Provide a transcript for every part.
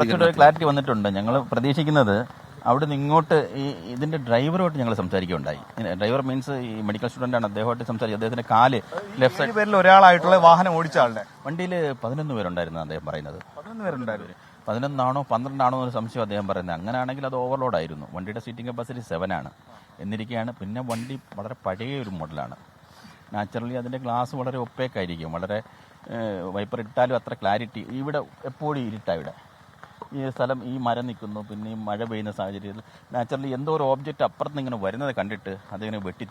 കുറച്ചുകൂടെ ക്ലാരിറ്റി വന്നിട്ടുണ്ട്. ഞങ്ങൾ പ്രതീക്ഷിക്കുന്നത് അവിടെ നിന്ന് ഇങ്ങോട്ട് ഇതിന്റെ ഡ്രൈവറുമായിട്ട് ഞങ്ങൾ സംസാരിക്കുകയുണ്ടായി. ഡ്രൈവർ മീൻസ് ഈ മെഡിക്കൽ സ്റ്റുഡന്റ് ആണ്. അദ്ദേഹമായിട്ട് സംസാരിച്ചു. അദ്ദേഹത്തിന്റെ കാല് ലെഫ്റ്റ് സൈഡ് പേരിൽ ഒരാളായിട്ടുള്ള വാഹനം ഓടിച്ച ആളുടെ വണ്ടിയിൽ 11 പേരുണ്ടായിരുന്നു അദ്ദേഹം പറയുന്നത്. 11 പേരുണ്ടായിരുന്നു. 11 ആണോ 12 ആണോ എന്നൊരു സംശയം അദ്ദേഹം പറയുന്നത്. അങ്ങനെയാണെങ്കിൽ അത് ഓവർലോഡ് ആയിരുന്നു. വണ്ടിയുടെ സീറ്റിംഗ് കപ്പാസിറ്റി 7 ആണ് എന്നിരിക്കുകയാണ്. പിന്നെ വണ്ടി വളരെ പഴയ ഒരു മോഡലാണ്. നാച്ചുറലി അതിന്റെ ഗ്ലാസ് വളരെ ഒപ്പേക്കായിരിക്കും. വളരെ വൈപ്പർ ഇട്ടാലും അത്ര ക്ലാരിറ്റി. ഇവിടെ എപ്പോഴും ഇരുട്ടാണ്. ഇവിടെ ഈ സ്ഥലം ഈ മരം നിൽക്കുന്നു. പിന്നെ ഈ മഴ പെയ്യുന്ന സാഹചര്യത്തിൽ നാച്ചുറലി എന്തോ ഒരു ഓബ്ജക്റ്റ് അപ്പുറത്ത് നിന്ന് ഇങ്ങനെ വരുന്നത് കണ്ടിട്ട് അതിങ്ങനെ വെട്ടി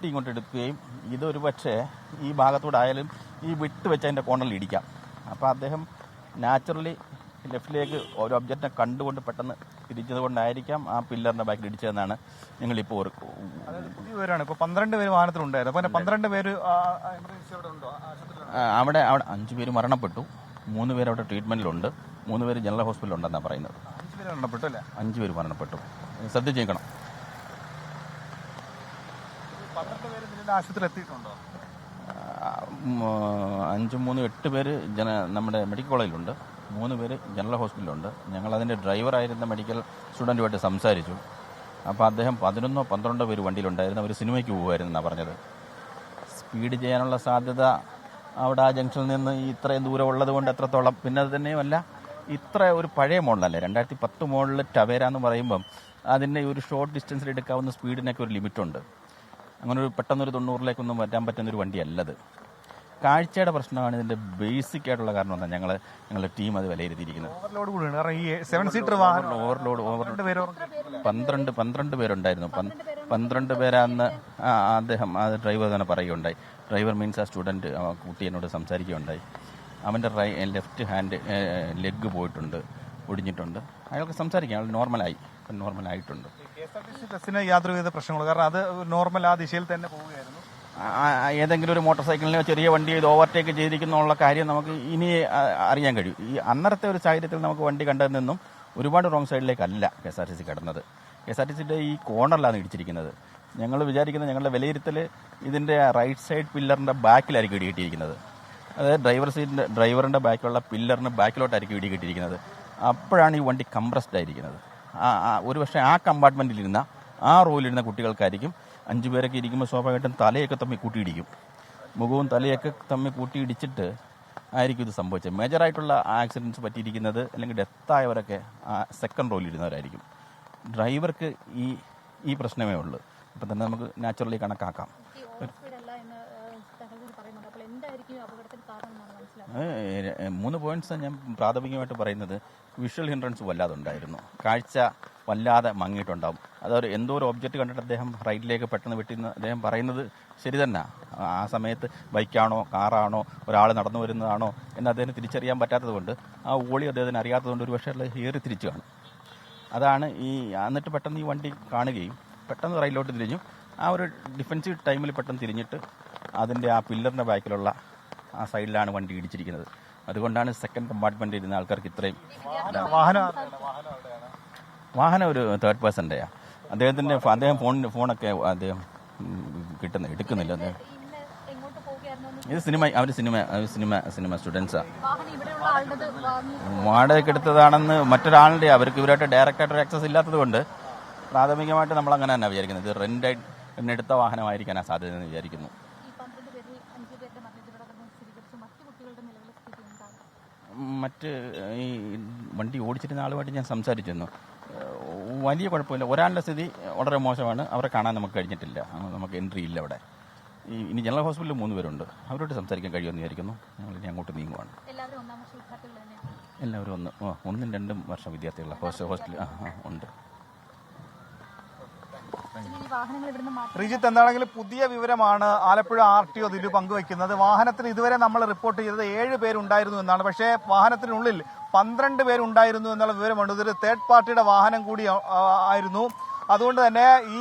ഇങ്ങോട്ട് എടുക്കുകയും ഇതൊരു പക്ഷേ ഈ ഭാഗത്തൂടെ ആയാലും ഈ വിട്ട് വെച്ച് അതിൻ്റെ കോണറിൽ ഇടിക്കാം. അപ്പോൾ അദ്ദേഹം നാച്ചുറലി ലെഫ്റ്റിലേക്ക് ഒരു ഒബ്ജക്റ്റിനെ കണ്ടുകൊണ്ട് പെട്ടെന്ന് തിരിച്ചത് കൊണ്ടായിരിക്കാം ആ പില്ലറിന്റെ ബാക്കിൽ ഇടിച്ചതെന്നാണ് ഞങ്ങളിപ്പോൾ പുതിയ പേരാണ്. ഇപ്പോൾ 12 പേര് വാഹനത്തിലുണ്ടായിരുന്നു. അപ്പോൾ 12 പേര് അവിടെ 5 പേര് മരണപ്പെട്ടു. 3 പേര് അവിടെ ട്രീറ്റ്മെന്റിലുണ്ട്. 3 പേര് ജനറൽ ഹോസ്പിറ്റലിൽ ഉണ്ടെന്നാണ് പറയുന്നത്. 5 പേര് മരണപ്പെട്ടു അല്ലേ? 5 പേര് മരണപ്പെട്ടു. ശ്രദ്ധിച്ചേക്കണം. 12 പേര് ആശുപത്രിയിൽ എത്തിയിട്ടുണ്ടോ? 5, 3, 8 പേര് നമ്മുടെ മെഡിക്കൽ കോളേജിലുണ്ട്. 3 പേര് ജനറൽ ഹോസ്പിറ്റലിലുണ്ട്. ഞങ്ങൾ അതിൻ്റെ ഡ്രൈവറായിരുന്ന മെഡിക്കൽ സ്റ്റുഡൻറ്റുമായിട്ട് സംസാരിച്ചു. അപ്പോൾ അദ്ദേഹം 11 12 പേര് വണ്ടിയിലുണ്ടായിരുന്നു. അവർ സിനിമയ്ക്ക് പോകുമായിരുന്നെന്നാണ് പറഞ്ഞത്. സ്പീഡ് ചെയ്യാനുള്ള സാധ്യത അവിടെ ആ ജംഗ്ഷനിൽ നിന്ന് ഇത്രയും ദൂരം ഉള്ളത് കൊണ്ട് എത്രത്തോളം. പിന്നെ അത് തന്നെയുമല്ല, ഇത്ര ഒരു പഴയ മോഡലല്ലേ. 2010 മോഡൽ ടവേര എന്ന് പറയുമ്പം അതിൻ്റെ ഒരു ഷോർട്ട് ഡിസ്റ്റൻസിൽ എടുക്കാവുന്ന സ്പീഡിനൊക്കെ ഒരു ലിമിറ്റുണ്ട്. അങ്ങനെ ഒരു പെട്ടെന്നൊരു 90-ലേക്കൊന്നും വരാൻ പറ്റുന്നൊരു വണ്ടിയല്ലത്. കാഴ്ചയുടെ പ്രശ്നമാണ് ഇതിൻ്റെ ബേസിക് ആയിട്ടുള്ള കാരണം. എന്നാൽ ഞങ്ങളുടെ ടീം അത് വിലയിരുത്തിയിരിക്കുന്നത്. ഓവർലോഡ് 12 പേരുണ്ടായിരുന്നു. 12 പേരാന്ന് അദ്ദേഹം ഡ്രൈവർ തന്നെ പറയുകയുണ്ടായി. ഡ്രൈവർ മീൻസ് ആ സ്റ്റുഡൻറ്റ് കുട്ടി എന്നോട് സംസാരിക്കുകയുണ്ടായി. അവൻ്റെ ലെഫ്റ്റ് ഹാൻഡ് ലെഗ് പോയിട്ടുണ്ട്, ഒടിഞ്ഞിട്ടുണ്ട്. അയാൾക്ക് സംസാരിക്കാം. അയാൾ നോർമലായിട്ടുണ്ട്. ബസ്സിന് യാതൊരുവിധ പ്രശ്നങ്ങളും, കാരണം അത് നോർമൽ ആ ദിശയിൽ തന്നെ പോവുകയായിരുന്നു. ഏതെങ്കിലും ഒരു മോട്ടോർ സൈക്കിളിനെയോ ചെറിയ വണ്ടിയോ ഇത് ഓവർടേക്ക് ചെയ്തിരിക്കുന്നുള്ള കാര്യം നമുക്ക് ഇനി അറിയാൻ കഴിയും. ഈ അന്നത്തെ ഒരു സാഹചര്യത്തിൽ നമുക്ക് വണ്ടി കണ്ടതിൽ നിന്നും ഒരുപാട് റോങ് സൈഡിലേക്കല്ല KSRTC കിടന്നത്. KSRTCയുടെ ഈ കോർണറിലാണ് ഇടിച്ചിരിക്കുന്നത്. ഞങ്ങൾ വിചാരിക്കുന്നത്, ഞങ്ങളുടെ വിലയിരുത്തൽ, ഇതിൻ്റെ റൈറ്റ് സൈഡ് പില്ലറിൻ്റെ ബാക്കിലായിരിക്കും ഇടി കിട്ടിയിരിക്കുന്നത്. അതായത് ഡ്രൈവറിൻ്റെ ബാക്കിലുള്ള പില്ലറിന് ബാക്കിലോട്ടായിരിക്കും ഇടി കിട്ടിയിരിക്കുന്നത്. അപ്പോഴാണ് ഈ വണ്ടി കംപ്രസ്ഡ് ആയിരിക്കുന്നത്. ഒരുപക്ഷെ ആ കമ്പാർട്ട്മെൻറ്റിലിരുന്ന ആ റോയിലിരുന്ന കുട്ടികൾക്കായിരിക്കും. 5 പേരൊക്കെ ഇരിക്കുമ്പോൾ സ്വാഭാവികമായിട്ടും തലയൊക്കെ തമ്മിൽ കൂട്ടിയിടിക്കും. മുഖവും തലയൊക്കെ തമ്മിൽ കൂട്ടിയിടിച്ചിട്ട് ആയിരിക്കും ഇത് സംഭവിച്ചത്. മേജറായിട്ടുള്ള ആക്സിഡൻറ്റ്സ് പറ്റിയിരിക്കുന്നത് അല്ലെങ്കിൽ ഡെത്തായവരൊക്കെ സെക്കൻഡ് റോയിലിരുന്നവരായിരിക്കും. ഡ്രൈവർക്ക് ഈ പ്രശ്നമേ ഉള്ളൂ. അപ്പം തന്നെ നമുക്ക് നാച്ചുറലി കണക്കാക്കാം. 3 പോയിന്റ്സ് ഞാൻ പ്രാഥമികമായിട്ട് പറയുന്നത്. വിഷ്വൽ ഹിൻഡ്രൻസ് വല്ലാതെ ഉണ്ടായിരുന്നു. കാഴ്ച വല്ലാതെ മങ്ങിയിട്ടുണ്ടാവും. അതൊരു എന്തോ ഒരു ഒബ്ജക്റ്റ് കണ്ടിട്ട് അദ്ദേഹം റൈറ്റിലേക്ക് പെട്ടെന്ന് വെട്ടിന്ന് അദ്ദേഹം പറയുന്നത് ശരി തന്നെ. ആ സമയത്ത് ബൈക്കാണോ കാറാണോ ഒരാൾ നടന്നു വരുന്നതാണോ എന്ന് അദ്ദേഹത്തിന് തിരിച്ചറിയാൻ പറ്റാത്തത് കൊണ്ട്, ആ ഓളി അദ്ദേഹത്തിന് അറിയാത്തത് കൊണ്ട് ഒരു പക്ഷേ ഏറി തിരിച്ചു കാണും. അതാണ് എന്നിട്ട് പെട്ടെന്ന് ഈ വണ്ടി കാണുകയും പെട്ടെന്ന് റൈറ്റിലോട്ട് തിരിഞ്ഞു. ആ ഒരു ഡിഫൻസീവ് ടൈമിൽ പെട്ടെന്ന് തിരിഞ്ഞിട്ട് അതിൻ്റെ ആ പില്ലറിൻ്റെ ബാക്കിലുള്ള ആ സൈഡിലാണ് വണ്ടി ഇടിച്ചിരിക്കുന്നത്. അതുകൊണ്ടാണ് സെക്കൻഡ് കമ്പാർട്ട്മെന്റിൽ ഇരുന്ന ആൾക്കാർക്ക് ഇത്രയും. വാഹനം ഒരു തേർഡ് പേഴ്സൻ്റെയാണ്. അദ്ദേഹം ഫോണൊക്കെ അദ്ദേഹം എടുക്കുന്നില്ല. അദ്ദേഹം ഇത് സിനിമ സ്റ്റുഡൻസാണ്. വാടകയ്ക്ക് എടുത്തതാണെന്ന് മറ്റൊരാളുടെ, അവർക്ക് ഇവരായിട്ട് ഡയറക്റ്റായിട്ടൊരു ആക്സസ് ഇല്ലാത്തത് കൊണ്ട് പ്രാഥമികമായിട്ട് നമ്മൾ അങ്ങനെ തന്നെ വിചാരിക്കുന്നത്. ഇത് റെൻ്റെടുത്ത വാഹനമായിരിക്കാനാണ് സാധ്യത എന്ന് വിചാരിക്കുന്നു. മറ്റ് ഈ വണ്ടി ഓടിച്ചിരുന്ന ആളുമായിട്ട് ഞാൻ സംസാരിച്ചിരുന്നു. വലിയ കുഴപ്പമില്ല. ഒരാളുടെ സ്ഥിതി വളരെ മോശമാണ്. അവരെ കാണാൻ നമുക്ക് കഴിഞ്ഞിട്ടില്ല. നമുക്ക് എൻട്രി ഇല്ല അവിടെ. ഇനി ജനറൽ ഹോസ്പിറ്റലിൽ 3 പേരുണ്ട്. അവരോട് സംസാരിക്കാൻ കഴിയുമെന്ന് വിചാരിക്കുന്നു. ഞങ്ങൾ ഇനി അങ്ങോട്ട് നീങ്ങുവാണ്. എല്ലാവരും 1, 2 വർഷം വിദ്യാർത്ഥികളാണ്. ഹോസ്റ്റലിൽ ഉണ്ട്. ശ്രീജിത്ത്, എന്താണെങ്കിലും പുതിയ വിവരമാണ് ആലപ്പുഴ RTO ഇതിൽ പങ്കുവയ്ക്കുന്നത്. വാഹനത്തിന് ഇതുവരെ നമ്മൾ റിപ്പോർട്ട് ചെയ്തത് 7 പേരുണ്ടായിരുന്നു എന്നാണ്. പക്ഷേ വാഹനത്തിനുള്ളിൽ 12 പേരുണ്ടായിരുന്നു എന്നുള്ള വിവരമുണ്ട്. ഇതൊരു തേർഡ് പാർട്ടിയുടെ വാഹനം കൂടി ആയിരുന്നു. അതുകൊണ്ട് തന്നെ ഈ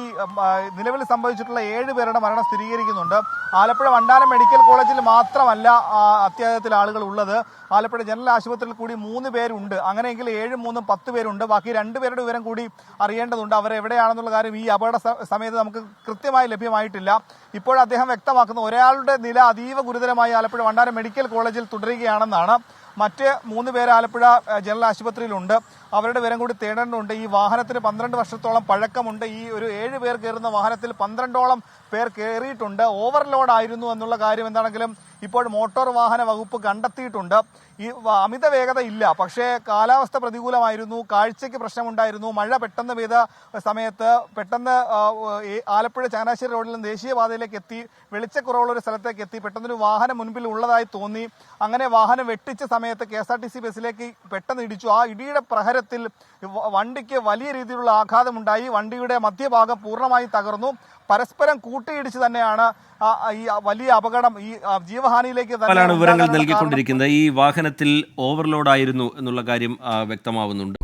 നിലവിൽ സംഭവിച്ചിട്ടുള്ള 7 പേരുടെ മരണം സ്ഥിരീകരിക്കുന്നുണ്ട്. ആലപ്പുഴ വണ്ടാനം മെഡിക്കൽ കോളേജിൽ മാത്രമല്ല അത്യാഹിതത്തിൽ ആളുകൾ ഉള്ളത്. ആലപ്പുഴ ജനറൽ ആശുപത്രിയിൽ കൂടി 3 പേരുണ്ട്. അങ്ങനെയെങ്കിൽ 7 3 10 പേരുണ്ട്. ബാക്കി 2 പേരുടെ വിവരം കൂടി അറിയേണ്ടതുണ്ട്. അവർ എവിടെയാണെന്നുള്ള കാര്യം ഈ അപകട സമയത്ത് നമുക്ക് കൃത്യമായി ലഭ്യമായിട്ടില്ല. ഇപ്പോൾ അദ്ദേഹം വ്യക്തമാക്കുന്ന ഒരാളുടെ നില അതീവ ഗുരുതരമായി ആലപ്പുഴ വണ്ടാനം മെഡിക്കൽ കോളേജിൽ തുടരുകയാണെന്നാണ്. മറ്റ് 3 പേര് ആലപ്പുഴ ജനറൽ ആശുപത്രിയിലുണ്ട്. അവരുടെ വിവരം കൂടി തേടേണ്ടതുണ്ട്. ഈ വാഹനത്തിന് 12 വർഷത്തോളം പഴക്കമുണ്ട്. ഈ ഒരു 7 പേർ കയറുന്ന വാഹനത്തിൽ 12ഓളം പേർ കയറിയിട്ടുണ്ട്. ഓവർലോഡ് ആയിരുന്നു എന്നുള്ള കാര്യം എന്താണെങ്കിലും ഇപ്പോൾ മോട്ടോർ വാഹന വകുപ്പ് കണ്ടെത്തിയിട്ടുണ്ട്. ഈ അമിത വേഗത ഇല്ല, പക്ഷേ കാലാവസ്ഥ പ്രതികൂലമായിരുന്നു, കാഴ്ചയ്ക്ക് പ്രശ്നമുണ്ടായിരുന്നു. മഴ പെട്ടെന്ന് പെയ്ത സമയത്ത് പെട്ടെന്ന് ആലപ്പുഴ ചങ്ങനാശ്ശേരി റോഡിൽ നിന്ന് ദേശീയപാതയിലേക്ക് എത്തി, വെളിച്ചക്കുറവുള്ള ഒരു സ്ഥലത്തേക്ക് എത്തി, പെട്ടെന്നൊരു വാഹനം മുൻപിൽ ഉള്ളതായി തോന്നി. അങ്ങനെ വാഹനം വെട്ടിച്ച സമയത്ത് KSRTC ബസ്സിലേക്ക് പെട്ടെന്ന് ഇടിച്ചു. ആ ഇടിയുടെ പ്രഹരത്തിൽ വണ്ടിക്ക് വലിയ രീതിയിലുള്ള ആഘാതമുണ്ടായി. വണ്ടിയുടെ മധ്യഭാഗം പൂർണ്ണമായി തകർന്നു. പരസ്പരം കൂട്ടിയിടിച്ച് തന്നെയാണ് ഈ വലിയ അപകടം, ഈ ജീവഹാനിയിലേക്ക് വിവരങ്ങൾ നൽകിക്കൊണ്ടിരിക്കുന്നത്. ഈ വാഹനത്തിൽ ഓവർലോഡ് ആയിരുന്നു എന്നുള്ള കാര്യം വ്യക്തമാവുന്നുണ്ട്.